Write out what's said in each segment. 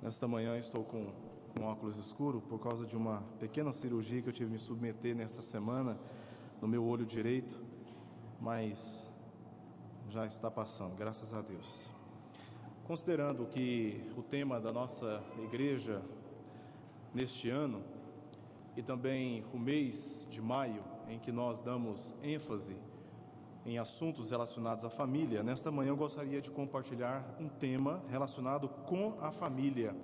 Nesta manhã estou com óculos escuro por causa de uma pequena cirurgia que eu tive que me submeter nesta semana no meu olho direito, mas já está passando, graças a Deus. Considerando que o tema da nossa igreja neste ano e também o mês de maio, em que nós damos ênfase em assuntos relacionados à família, nesta manhã eu gostaria de compartilhar um tema relacionado com a família.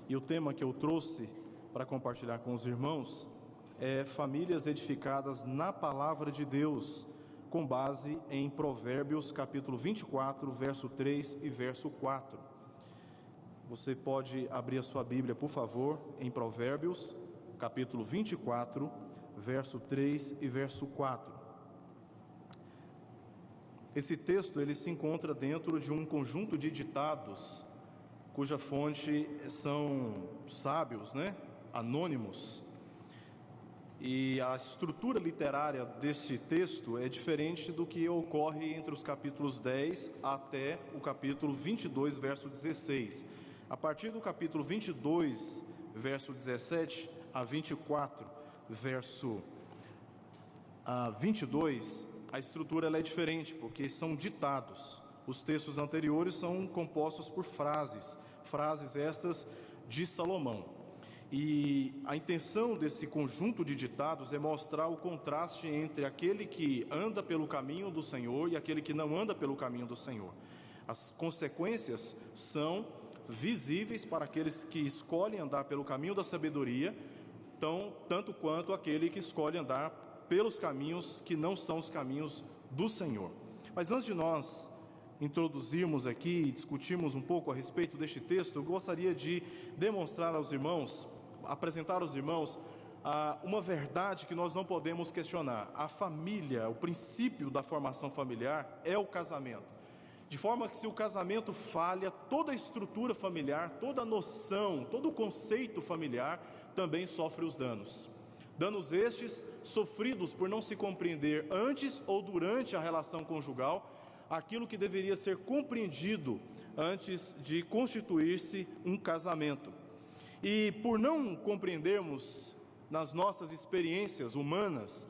E o tema que eu trouxe para compartilhar com os irmãos é famílias edificadas na palavra de Deus, com base em Provérbios capítulo 24, verso 3 e verso 4. Você pode abrir a sua Bíblia, por favor, em Provérbios capítulo 24, verso 3 e verso 4. Esse texto ele se encontra dentro de um conjunto de ditados, cuja fonte são sábios, anônimos. E a estrutura literária desse texto é diferente do que ocorre entre os capítulos 10 até o capítulo 22, verso 16. A partir do capítulo 22, verso 17 a 24, verso 22, a estrutura ela é diferente, porque são ditados. Os textos anteriores são compostos por frases estas de Salomão. E a intenção desse conjunto de ditados é mostrar o contraste entre aquele que anda pelo caminho do Senhor e aquele que não anda pelo caminho do Senhor. As consequências são visíveis para aqueles que escolhem andar pelo caminho da sabedoria, tanto quanto aquele que escolhe andar pelos caminhos que não são os caminhos do Senhor. Mas antes de nós introduzirmos aqui e discutirmos um pouco a respeito deste texto, eu gostaria de demonstrar aos irmãos, apresentar aos irmãos uma verdade que nós não podemos questionar. A família, o princípio da formação familiar é o casamento. De forma que se o casamento falha, toda a estrutura familiar, toda a noção, todo o conceito familiar também sofre os danos. Danos estes sofridos por não se compreender antes ou durante a relação conjugal aquilo que deveria ser compreendido antes de constituir-se um casamento. E por não compreendermos nas nossas experiências humanas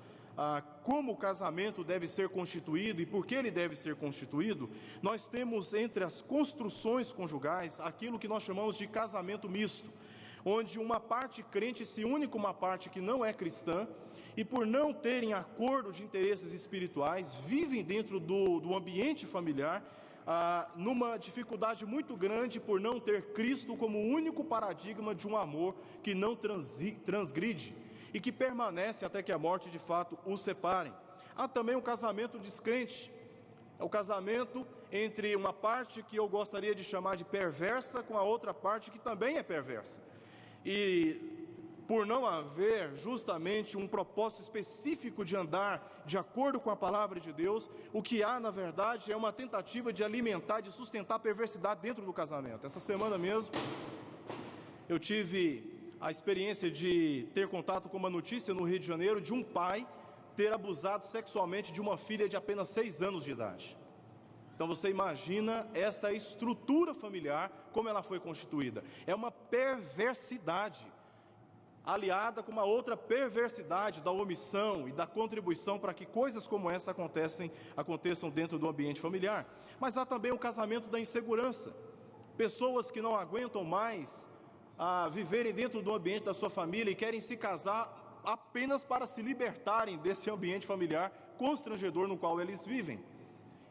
como o casamento deve ser constituído e por que ele deve ser constituído, nós temos entre as construções conjugais aquilo que nós chamamos de casamento misto, onde uma parte crente se une com uma parte que não é cristã, e por não terem acordo de interesses espirituais, vivem dentro do ambiente familiar, numa dificuldade muito grande por não ter Cristo como o único paradigma de um amor que não transgride, e que permanece até que a morte de fato os separe. Há também o casamento descrente, é o casamento entre uma parte que eu gostaria de chamar de perversa, com a outra parte que também é perversa. E por não haver justamente um propósito específico de andar de acordo com a palavra de Deus, o que há na verdade é uma tentativa de alimentar, de sustentar a perversidade dentro do casamento. Essa semana mesmo eu tive a experiência de ter contato com uma notícia no Rio de Janeiro de um pai ter abusado sexualmente de uma filha de apenas 6 anos de idade. Então você imagina esta estrutura familiar, como ela foi constituída. É uma perversidade, aliada com uma outra perversidade da omissão e da contribuição para que coisas como essa aconteçam dentro do ambiente familiar. Mas há também o casamento da insegurança. Pessoas que não aguentam mais viverem dentro do ambiente da sua família e querem se casar apenas para se libertarem desse ambiente familiar constrangedor no qual eles vivem.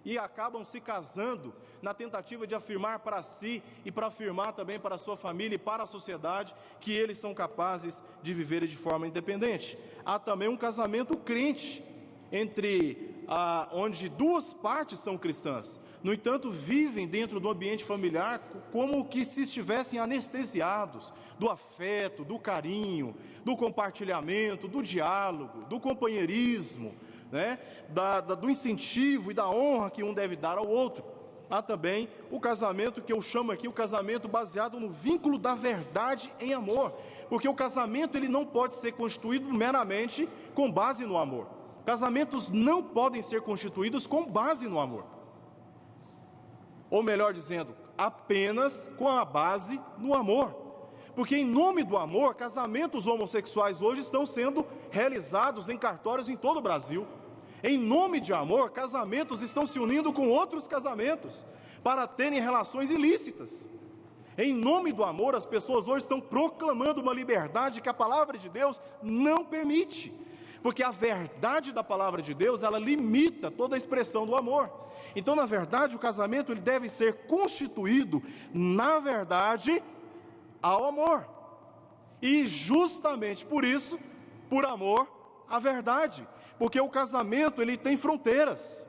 E acabam se casando na tentativa de afirmar para si e para afirmar também para a sua família e para a sociedade que eles são capazes de viver de forma independente. Há também um casamento crente, onde duas partes são cristãs, no entanto vivem dentro do ambiente familiar como que se estivessem anestesiados do afeto, do carinho, do compartilhamento, do diálogo, do companheirismo, do incentivo e da honra que um deve dar ao outro. Há também o casamento que eu chamo aqui o casamento baseado no vínculo da verdade em amor, porque o casamento ele não pode ser constituído meramente com base no amor. Casamentos não podem ser constituídos com base no amor. Ou melhor dizendo, apenas com a base no amor. Porque em nome do amor, casamentos homossexuais hoje estão sendo realizados em cartórios em todo o Brasil. Em nome de amor, casamentos estão se unindo com outros casamentos para terem relações ilícitas. Em nome do amor, as pessoas hoje estão proclamando uma liberdade que a palavra de Deus não permite. Porque a verdade da palavra de Deus, ela limita toda a expressão do amor. Então, na verdade, o casamento ele deve ser constituído, na verdade, ao amor. E justamente por isso, por amor à verdade. Porque o casamento ele tem fronteiras.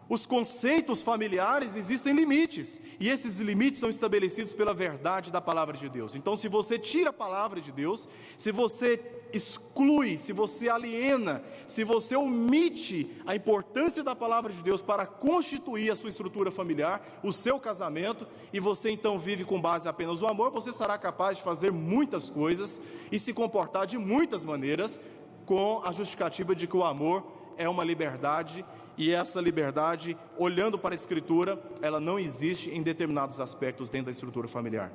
Os conceitos familiares existem limites, e esses limites são estabelecidos pela verdade da palavra de Deus. Então, se você tira a palavra de Deus, se você exclui, se você aliena, se você omite a importância da palavra de Deus para constituir a sua estrutura familiar, o seu casamento, e você então vive com base apenas no amor, você será capaz de fazer muitas coisas e se comportar de muitas maneiras, com a justificativa de que o amor é uma liberdade, e essa liberdade, olhando para a Escritura, ela não existe em determinados aspectos dentro da estrutura familiar.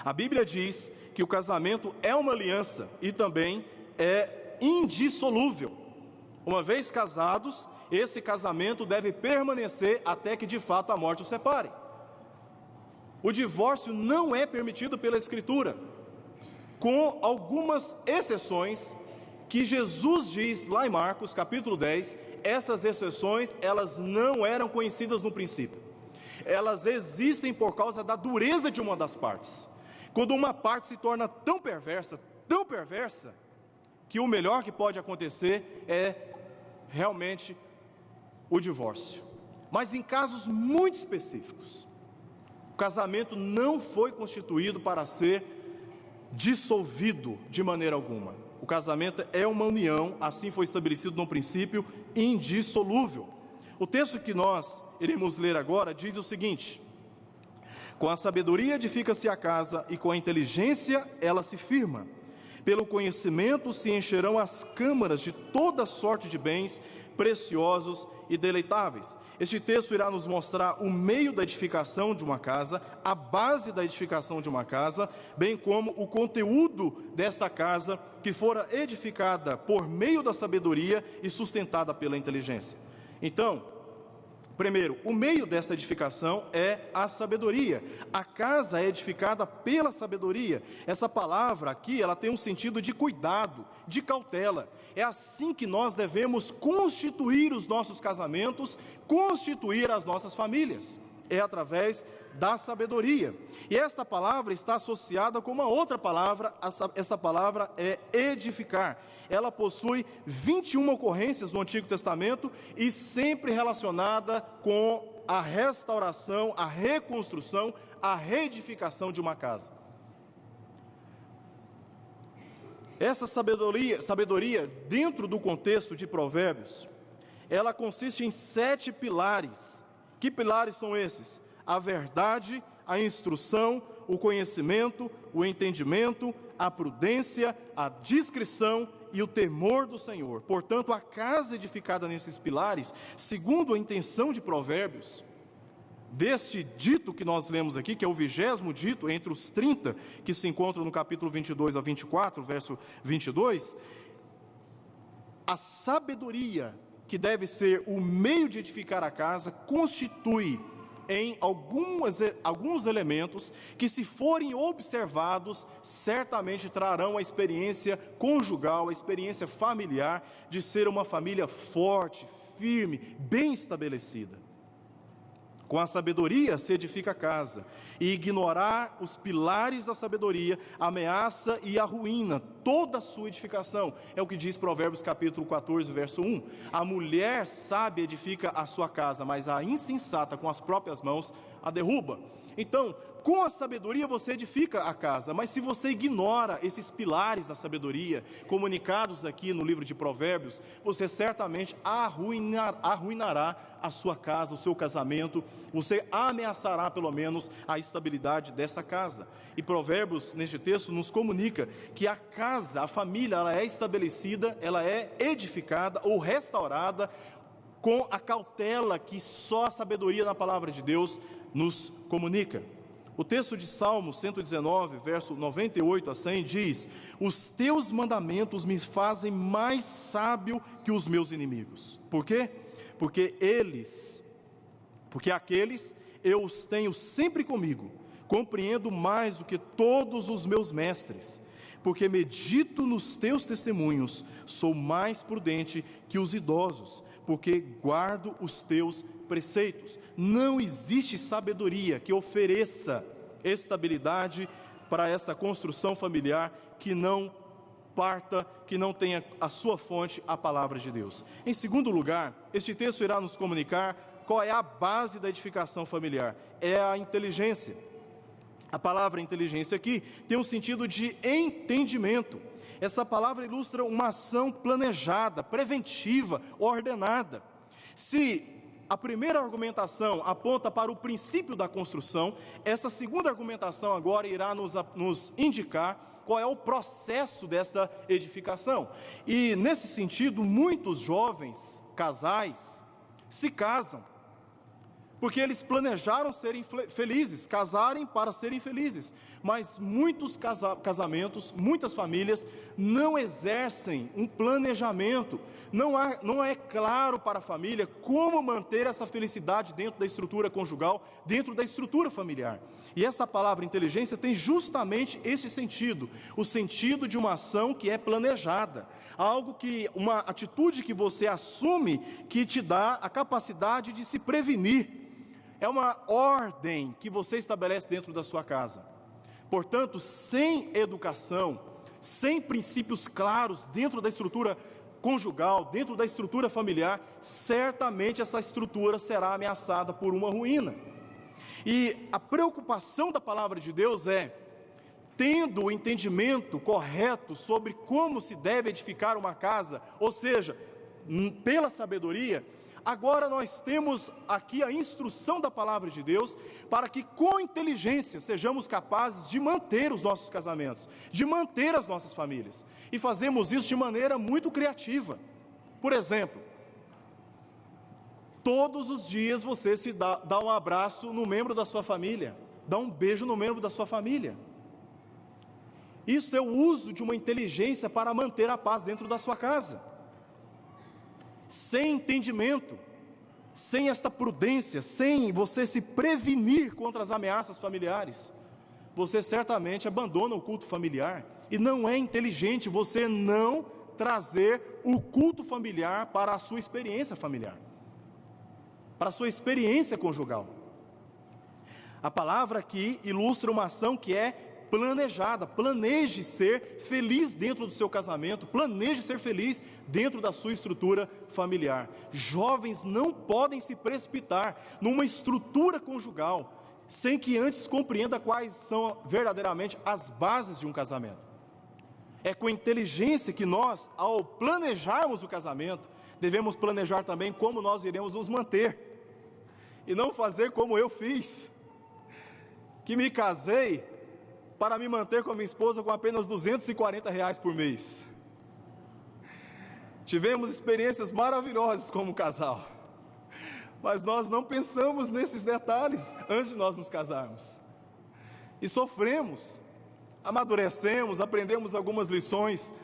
A Bíblia diz que o casamento é uma aliança e também é indissolúvel. Uma vez casados, esse casamento deve permanecer até que de fato a morte os separe. O divórcio não é permitido pela Escritura, com algumas exceções que Jesus diz lá em Marcos capítulo 10, essas exceções, elas não eram conhecidas no princípio. Elas existem por causa da dureza de uma das partes. Quando uma parte se torna tão perversa, que o melhor que pode acontecer é realmente o divórcio. Mas em casos muito específicos, o casamento não foi constituído para ser dissolvido de maneira alguma. O casamento é uma união, assim foi estabelecido no princípio, indissolúvel. O texto que nós iremos ler agora diz o seguinte: com a sabedoria edifica-se a casa, e com a inteligência ela se firma. Pelo conhecimento se encherão as câmaras de toda sorte de bens preciosos e deleitáveis. Este texto irá nos mostrar o meio da edificação de uma casa, a base da edificação de uma casa, bem como o conteúdo desta casa que fora edificada por meio da sabedoria e sustentada pela inteligência. Então, primeiro, o meio desta edificação é a sabedoria. A casa é edificada pela sabedoria. Essa palavra aqui, ela tem um sentido de cuidado, de cautela. É assim que nós devemos constituir os nossos casamentos, constituir as nossas famílias. É através da sabedoria. E essa palavra está associada com uma outra palavra, essa palavra é edificar. Ela possui 21 ocorrências no Antigo Testamento e sempre relacionada com a restauração, a reconstrução, a reedificação de uma casa. Essa sabedoria, dentro do contexto de Provérbios, ela consiste em 7 pilares. Que pilares são esses? A verdade, a instrução, o conhecimento, o entendimento, a prudência, a discrição e o temor do Senhor. Portanto, a casa edificada nesses pilares, segundo a intenção de Provérbios, deste dito que nós lemos aqui, que é o 20º dito, entre os 30, que se encontram no capítulo 22 a 24, verso 22, a sabedoria, que deve ser o meio de edificar a casa, constitui em alguns elementos que, se forem observados, certamente trarão a experiência conjugal, a experiência familiar de ser uma família forte, firme, bem estabelecida. Com a sabedoria se edifica a casa, e ignorar os pilares da sabedoria ameaça e arruína toda a sua edificação. É o que diz Provérbios capítulo 14, verso 1. A mulher sábia edifica a sua casa, mas a insensata com as próprias mãos a derruba. Então, com a sabedoria você edifica a casa, mas se você ignora esses pilares da sabedoria, comunicados aqui no livro de Provérbios, você certamente arruinará a sua casa, o seu casamento, você ameaçará pelo menos a estabilidade dessa casa. E Provérbios, neste texto, nos comunica que a casa, a família, ela é estabelecida, ela é edificada ou restaurada com a cautela que só a sabedoria na palavra de Deus nos comunica. O texto de Salmo 119, verso 98 a 100 diz: os teus mandamentos me fazem mais sábio que os meus inimigos. Por quê? Porque aqueles eu os tenho sempre comigo, compreendo mais do que todos os meus mestres. Porque medito nos teus testemunhos, sou mais prudente que os idosos, porque guardo os teus preceitos. Não existe sabedoria que ofereça estabilidade para esta construção familiar que não parta, que não tenha a sua fonte a palavra de Deus. Em segundo lugar, este texto irá nos comunicar qual é a base da edificação familiar. É a inteligência. A palavra inteligência aqui tem um sentido de entendimento. Essa palavra ilustra uma ação planejada, preventiva, ordenada. Se a primeira argumentação aponta para o princípio da construção, essa segunda argumentação agora irá nos indicar qual é o processo desta edificação. E nesse sentido, muitos jovens casais se casam porque eles planejaram serem felizes, casarem para serem felizes, mas muitos casamentos, muitas famílias não exercem um planejamento, não é claro para a família como manter essa felicidade dentro da estrutura conjugal, dentro da estrutura familiar. E essa palavra inteligência tem justamente esse sentido, o sentido de uma ação que é planejada, uma atitude que você assume que te dá a capacidade de se prevenir. É uma ordem que você estabelece dentro da sua casa. Portanto, sem educação, sem princípios claros dentro da estrutura conjugal, dentro da estrutura familiar, certamente essa estrutura será ameaçada por uma ruína. E a preocupação da palavra de Deus é, tendo o entendimento correto sobre como se deve edificar uma casa, ou seja, pela sabedoria, agora nós temos aqui a instrução da palavra de Deus para que com inteligência sejamos capazes de manter os nossos casamentos, de manter as nossas famílias. E fazemos isso de maneira muito criativa. Por exemplo, todos os dias você se dá um abraço no membro da sua família, dá um beijo no membro da sua família. Isso é o uso de uma inteligência para manter a paz dentro da sua casa. Sem entendimento, sem esta prudência, sem você se prevenir contra as ameaças familiares, você certamente abandona o culto familiar, e não é inteligente você não trazer o culto familiar para a sua experiência familiar, para a sua experiência conjugal. A palavra aqui ilustra uma ação que é planejada. Planeje ser feliz dentro do seu casamento, planeje ser feliz dentro da sua estrutura familiar. Jovens não podem se precipitar numa estrutura conjugal sem que antes compreenda quais são verdadeiramente as bases de um casamento. É com inteligência que nós, ao planejarmos o casamento, devemos planejar também como nós iremos nos manter, e não fazer como eu fiz, que me casei para me manter com a minha esposa com apenas R$240 por mês. Tivemos experiências maravilhosas como casal, mas nós não pensamos nesses detalhes antes de nós nos casarmos, e sofremos, amadurecemos, aprendemos algumas lições,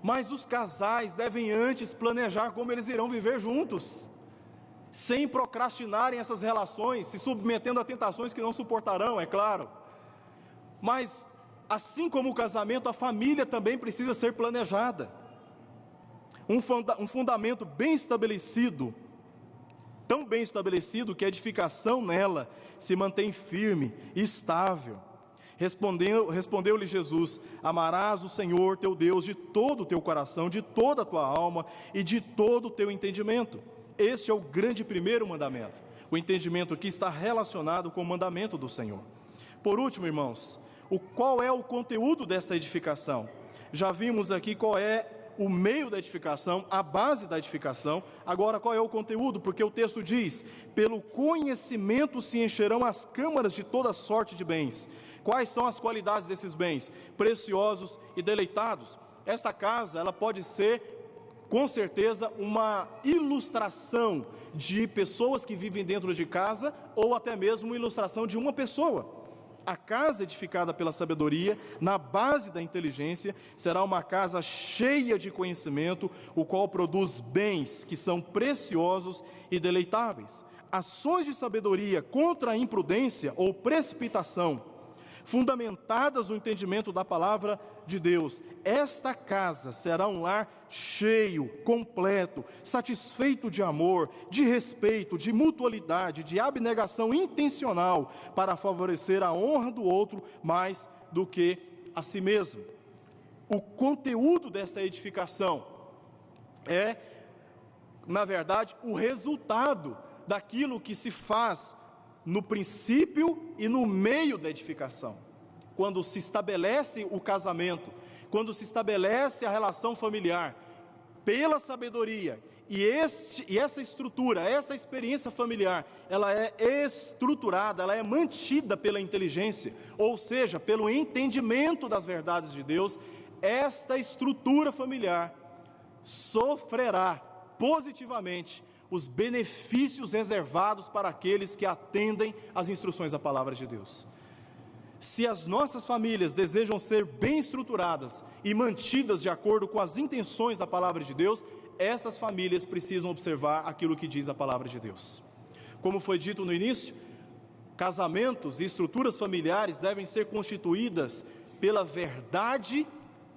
mas os casais devem antes planejar como eles irão viver juntos, sem procrastinarem essas relações, se submetendo a tentações que não suportarão, é claro. Mas, assim como o casamento, a família também precisa ser planejada. Um fundamento bem estabelecido, tão bem estabelecido que a edificação nela se mantém firme e estável. Respondeu-lhe Jesus: amarás o Senhor teu Deus de todo o teu coração, de toda a tua alma e de todo o teu entendimento. Este é o grande primeiro mandamento. O entendimento aqui está relacionado com o mandamento do Senhor. Por último, irmãos, qual é o conteúdo desta edificação? Já vimos aqui qual é o meio da edificação, a base da edificação. Agora, qual é o conteúdo? Porque o texto diz: pelo conhecimento se encherão as câmaras de toda sorte de bens. Quais são as qualidades desses bens? Preciosos e deleitados. Esta casa, ela pode ser com certeza, uma ilustração de pessoas que vivem dentro de casa, ou até mesmo uma ilustração de uma pessoa. A casa edificada pela sabedoria, na base da inteligência, será uma casa cheia de conhecimento, o qual produz bens que são preciosos e deleitáveis. Ações de sabedoria contra a imprudência ou precipitação, fundamentadas no entendimento da palavra de Deus. Esta casa será um lar cheio, completo, satisfeito de amor, de respeito, de mutualidade, de abnegação intencional, para favorecer a honra do outro mais do que a si mesmo. O conteúdo desta edificação é, na verdade, o resultado daquilo que se faz no princípio e no meio da edificação. Quando se estabelece o casamento, quando se estabelece a relação familiar, pela sabedoria, e essa estrutura, essa experiência familiar, ela é estruturada, ela é mantida pela inteligência, ou seja, pelo entendimento das verdades de Deus, esta estrutura familiar sofrerá positivamente os benefícios reservados para aqueles que atendem às instruções da palavra de Deus. Se as nossas famílias desejam ser bem estruturadas e mantidas de acordo com as intenções da palavra de Deus, essas famílias precisam observar aquilo que diz a palavra de Deus. Como foi dito no início, casamentos e estruturas familiares devem ser constituídas pela verdade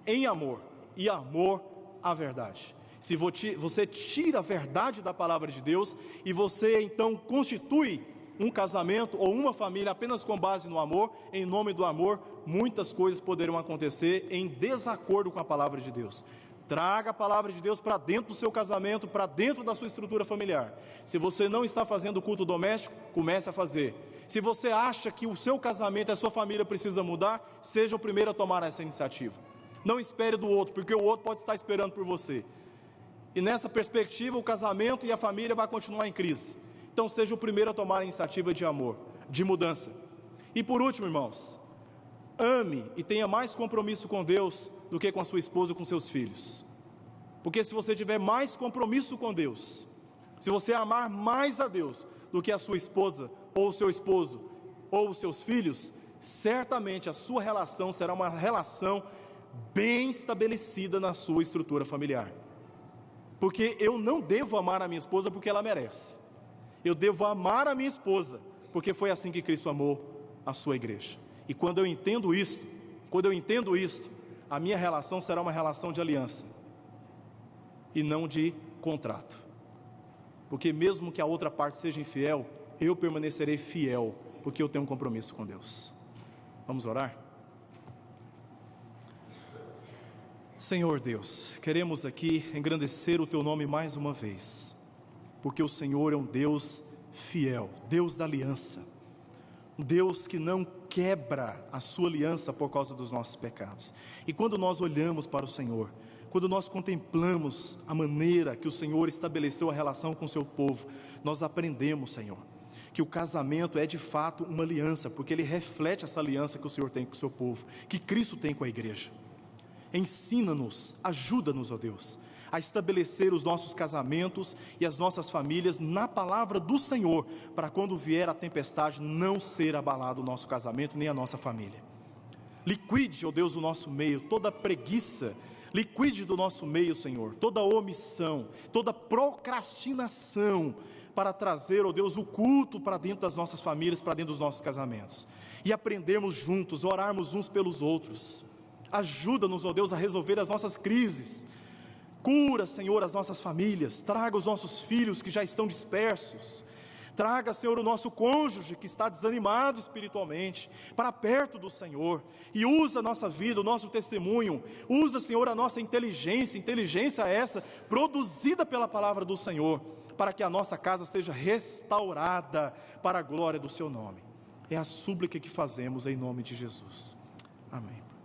em amor, e amor à verdade. Se você tira a verdade da palavra de Deus e você então constitui um casamento ou uma família apenas com base no amor, em nome do amor, muitas coisas poderão acontecer em desacordo com a palavra de Deus. Traga a palavra de Deus para dentro do seu casamento, para dentro da sua estrutura familiar. Se você não está fazendo culto doméstico, comece a fazer. Se você acha que o seu casamento, a sua família precisa mudar, seja o primeiro a tomar essa iniciativa. Não espere do outro, porque o outro pode estar esperando por você. E nessa perspectiva, o casamento e a família vai continuar em crise. Então seja o primeiro a tomar a iniciativa de amor, de mudança. E por último, irmãos, ame e tenha mais compromisso com Deus do que com a sua esposa ou com seus filhos. Porque se você tiver mais compromisso com Deus, se você amar mais a Deus do que a sua esposa, ou o seu esposo, ou os seus filhos, certamente a sua relação será uma relação bem estabelecida na sua estrutura familiar. Porque eu não devo amar a minha esposa porque ela merece. Eu devo amar a minha esposa porque foi assim que Cristo amou a sua igreja. E quando eu entendo isto, a minha relação será uma relação de aliança e não de contrato. Porque mesmo que a outra parte seja infiel, eu permanecerei fiel, porque eu tenho um compromisso com Deus. Vamos orar? Senhor Deus, queremos aqui engrandecer o Teu nome mais uma vez, porque o Senhor é um Deus fiel, Deus da aliança, um Deus que não quebra a sua aliança por causa dos nossos pecados. E quando nós olhamos para o Senhor, quando nós contemplamos a maneira que o Senhor estabeleceu a relação com o seu povo, nós aprendemos, Senhor, que o casamento é de fato uma aliança, porque ele reflete essa aliança que o Senhor tem com o seu povo, que Cristo tem com a igreja. Ensina-nos, ajuda-nos, ó Deus, a estabelecer os nossos casamentos e as nossas famílias na palavra do Senhor, para quando vier a tempestade não ser abalado o nosso casamento nem a nossa família. Liquide, ó Deus, do nosso meio toda preguiça, liquide do nosso meio, Senhor, toda omissão, toda procrastinação, para trazer, ó Deus, o culto para dentro das nossas famílias, para dentro dos nossos casamentos, e aprendermos juntos, orarmos uns pelos outros. Ajuda-nos, ó Deus, a resolver as nossas crises. Cura, Senhor, as nossas famílias. Traga os nossos filhos que já estão dispersos. Traga, Senhor, o nosso cônjuge que está desanimado espiritualmente para perto do Senhor. E usa a nossa vida, o nosso testemunho. Usa, Senhor, a nossa inteligência essa produzida pela palavra do Senhor, para que a nossa casa seja restaurada para a glória do Seu nome. É a súplica que fazemos em nome de Jesus. Amém.